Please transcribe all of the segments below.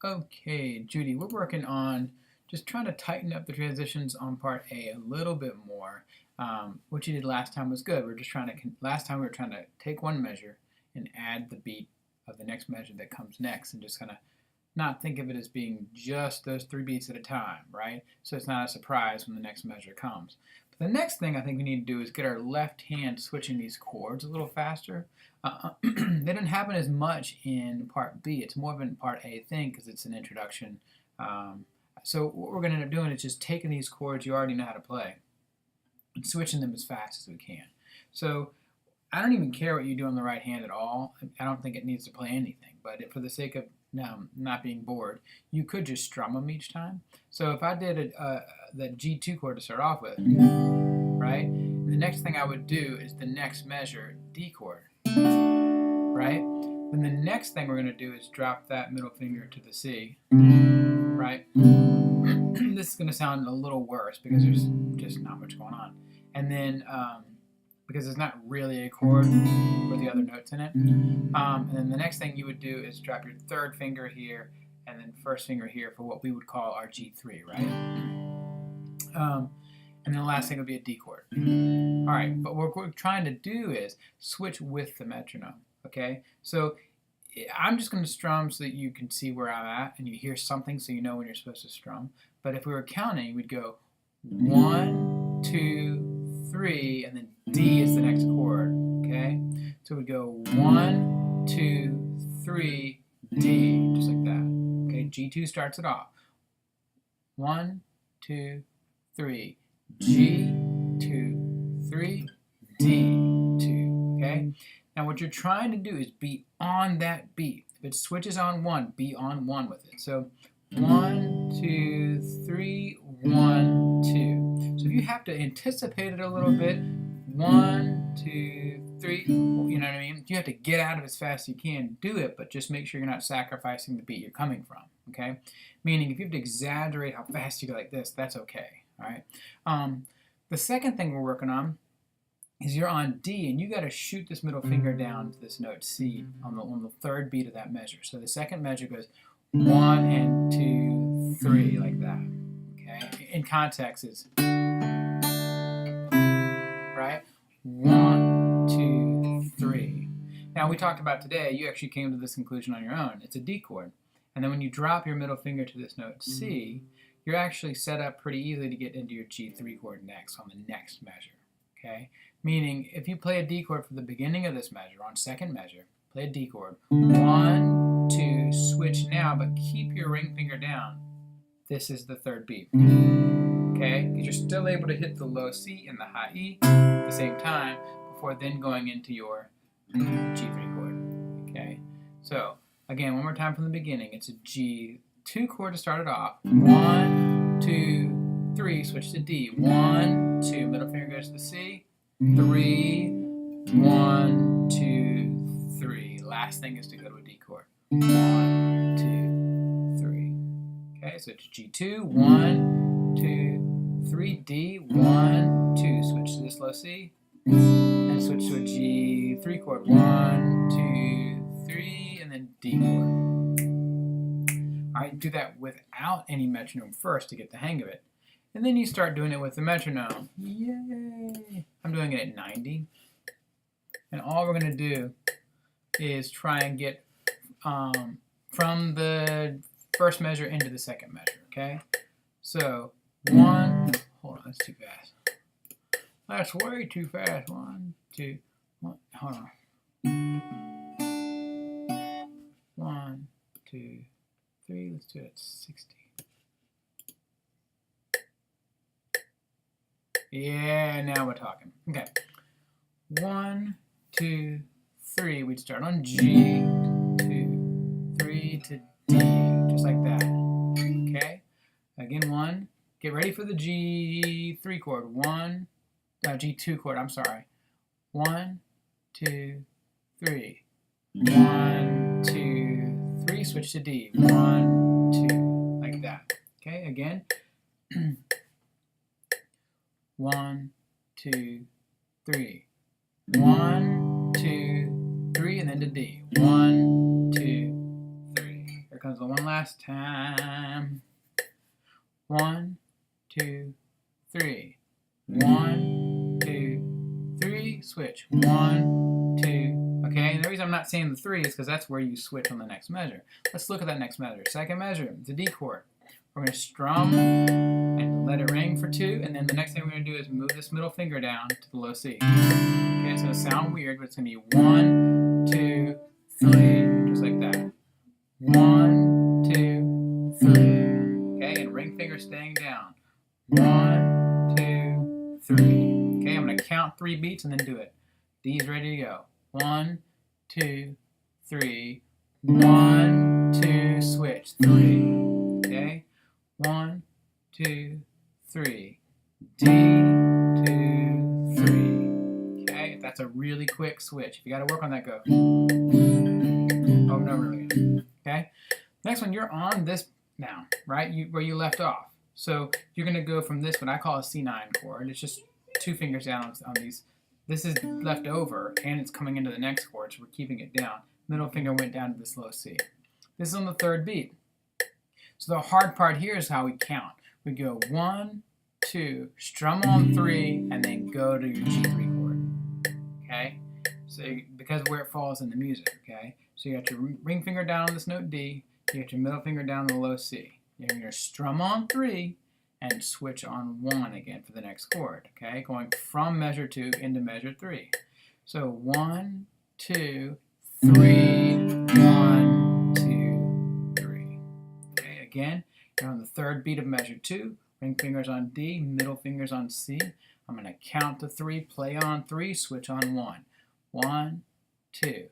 Okay, Judy, we're working on just trying to tighten up the transitions on part A a little bit more. What you did last time was good. We're just trying to, last time we were trying to take one measure and add the beat of the next measure that comes next and just kind of not think of it as being just those 3 beats at a time, right? So it's not a surprise when the next measure comes. But the next thing I think we need to do is get our left hand switching these chords a little faster. They didn't happen as much in part B. It's more of a part A thing because it's an introduction. So what we're going to end up doing is just taking these chords you already know how to play and switching them as fast as we can. So I don't even care what you do on the right hand at all. I don't think it needs to play anything, but for the sake of not being bored, you could just strum them each time. So if I did the G2 chord to start off with, right? The next thing I would do is the next measure, D chord, right? Then the next thing we're going to do is drop that middle finger to the C, right? This is going to sound a little worse because there's just not much going on. And then because it's not really a chord with the other notes in it. And then the next thing you would do is drop your third finger here and then first finger here for what we would call our G3, right? And then the last thing would be a D chord. All right, but what we're trying to do is switch with the metronome, okay? So I'm just going to strum so that you can see where I'm at and you hear something so you know when you're supposed to strum. But if we were counting, we'd go 1, 2, 3, and then D is the next chord, okay? So we'd go 1, 2, 3, D, just like that, okay? G2 starts it off. 1, 2, 3, G, 2, 3, D, 2, okay? Now what you're trying to do is be on that beat. If it switches on 1, be on 1 with it. So 1, 2, 3, 1, 2. So if you have to anticipate it a little bit, 1, 2, 3, you know what I mean? If you have to get out of it as fast as you can, do it, but just make sure you're not sacrificing the beat you're coming from, okay? Meaning if you have to exaggerate how fast you go like this, that's okay, all right? The second thing we're working on is you're on D and you got to shoot this middle finger down to this note C on the third beat of that measure. So the second measure goes 1 and 2, 3 like that. Okay. In context, it's right 1, 2, 3. Now we talked about today. You actually came to this conclusion on your own. It's a D chord, and then when you drop your middle finger to this note C, you're actually set up pretty easily to get into your G3 chord next on the next measure. Okay. Meaning, if you play a D chord for the beginning of this measure, on second measure, play a D chord, 1, 2, switch now, but keep your ring finger down. This is the third beat, okay? Because you're still able to hit the low C and the high E at the same time before then going into your G3 chord, okay? So, again, one more time from the beginning. It's a G2 chord to start it off. 1, 2, 3, switch to D. 1, 2, middle finger goes to the C. 3, 1, 2, 3. Last thing is to go to a D chord. 1, 2, 3. Okay, so it's G2, 1, 2, 3, D, 1, 2. Switch to this low C, and switch to a G3 chord. 1, 2, 3, and then D chord. All right, do that without any metronome first to get the hang of it. And then you start doing it with the metronome. Yay! I'm doing it at 90. And all we're going to do is try and get from the first measure into the second measure, okay? So, 1, hold on, that's too fast. That's way too fast. 1, 2, 1, hold on. 1, 2, 3, let's do it at 60. Yeah, now we're talking. Okay. 1, 2, 3. We'd start on G, 2, 3 to D, just like that. Okay. Again, 1. Get ready for the G3 chord. G2 chord. I'm sorry. 1, 2, 3. 1, 2, 3. Switch to D. 1, 2, like that. Okay. Again. 1, 2, 3. 1, 2, 3, and then to D. 1, 2, 3. Here comes the one last time. 1, 2, 3. 1, 2, 3. Switch. 1, 2. Okay, and the reason I'm not saying the 3 is because that's where you switch on the next measure. Let's look at that next measure. Second measure, the D chord. We're going to strum and let it ring for 2, and then the next thing we're going to do is move this middle finger down to the low C. Okay, it's going to sound weird, but it's going to be 1, 2, 3, just like that. 1, 2, 3. Okay, and ring finger staying down. 1, 2, 3. Okay, I'm going to count 3 beats and then do it. D's ready to go. 1, 2, 3. 1, 2, switch. 3. Okay, 1, 2, 3. D, 2, 3. Okay, that's a really quick switch. If you got to work on that, go. Over and over again. Okay, next one, you're on this now, right? Where you left off. So you're going to go from this, what I call a C9 chord. It's just 2 fingers down on these. This is left over, and it's coming into the next chord, so we're keeping it down. Middle finger went down to this low C. This is on the 3rd beat. So the hard part here is how we count. We go 1, 2, strum on 3, and then go to your G3 chord. Okay? So because of where it falls in the music. Okay? So you got your ring finger down on this note D. You got your middle finger down on the low C. You're going to strum on 3 and switch on 1 again for the next chord. Okay? Going from measure 2 into measure 3. So 1, 2, 3, 1, 2, 3. Okay, again, you're on the 3rd beat of measure 2. Ring fingers on D, middle fingers on C. I'm going to count to 3, play on 3, switch on 1. 1, 2,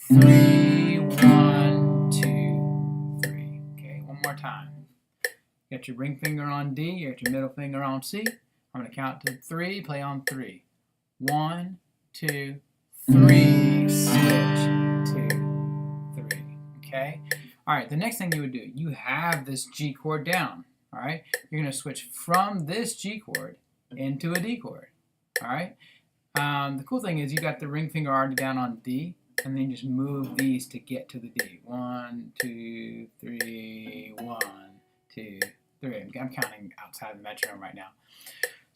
3, 1, 2, 3. Okay, one more time. You got your ring finger on D, you got your middle finger on C. I'm going to count to 3, play on 3. 1, 2, 3, switch, 2, 3. Okay? All right, the next thing you would do, you have this G chord down. All right? You're going to switch from this G chord into a D chord. All right? The cool thing is you got the ring finger already down on D, and then you just move these to get to the D. 1, 2, 3, 1, 2, 3. I'm counting outside the metronome right now.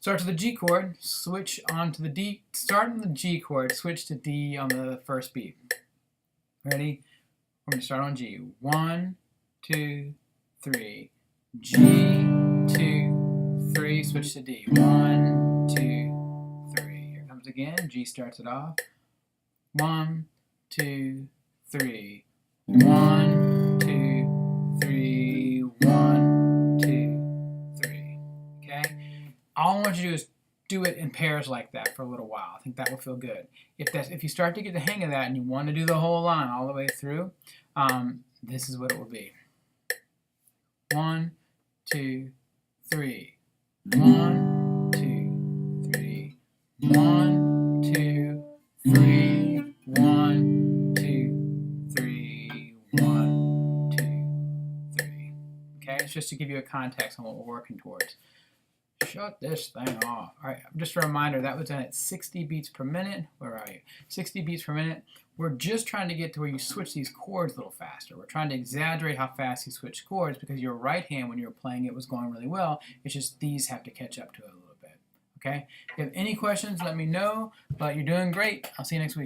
Start to the G chord, switch on to the D. Start on the G chord, switch to D on the 1st beat. Ready? We're going to start on G. 1, 2, 3. G, 2, 3. Switch to D. 1, 2, 3. Here comes again. G starts it off. 1, 2, 3. 1, 2, 3. 1, 2, 3. Okay? All I want you to do is do it in pairs like that for a little while. I think that will feel good. If you start to get the hang of that and you want to do the whole line all the way through, this is what it will be. 1, 2, 3. 1, 2, 3. 1, 2, 3. 1, 2, 3. 1, 2, 3. Okay, it's just to give you a context on what we're working towards. Shut this thing off. All right, just a reminder, that was done at 60 beats per minute. Where are you? 60 beats per minute. We're just trying to get to where you switch these chords a little faster. We're trying to exaggerate how fast you switch chords because your right hand, when you were playing it, was going really well. It's just these have to catch up to it a little bit. Okay? If you have any questions, let me know. But you're doing great. I'll see you next week.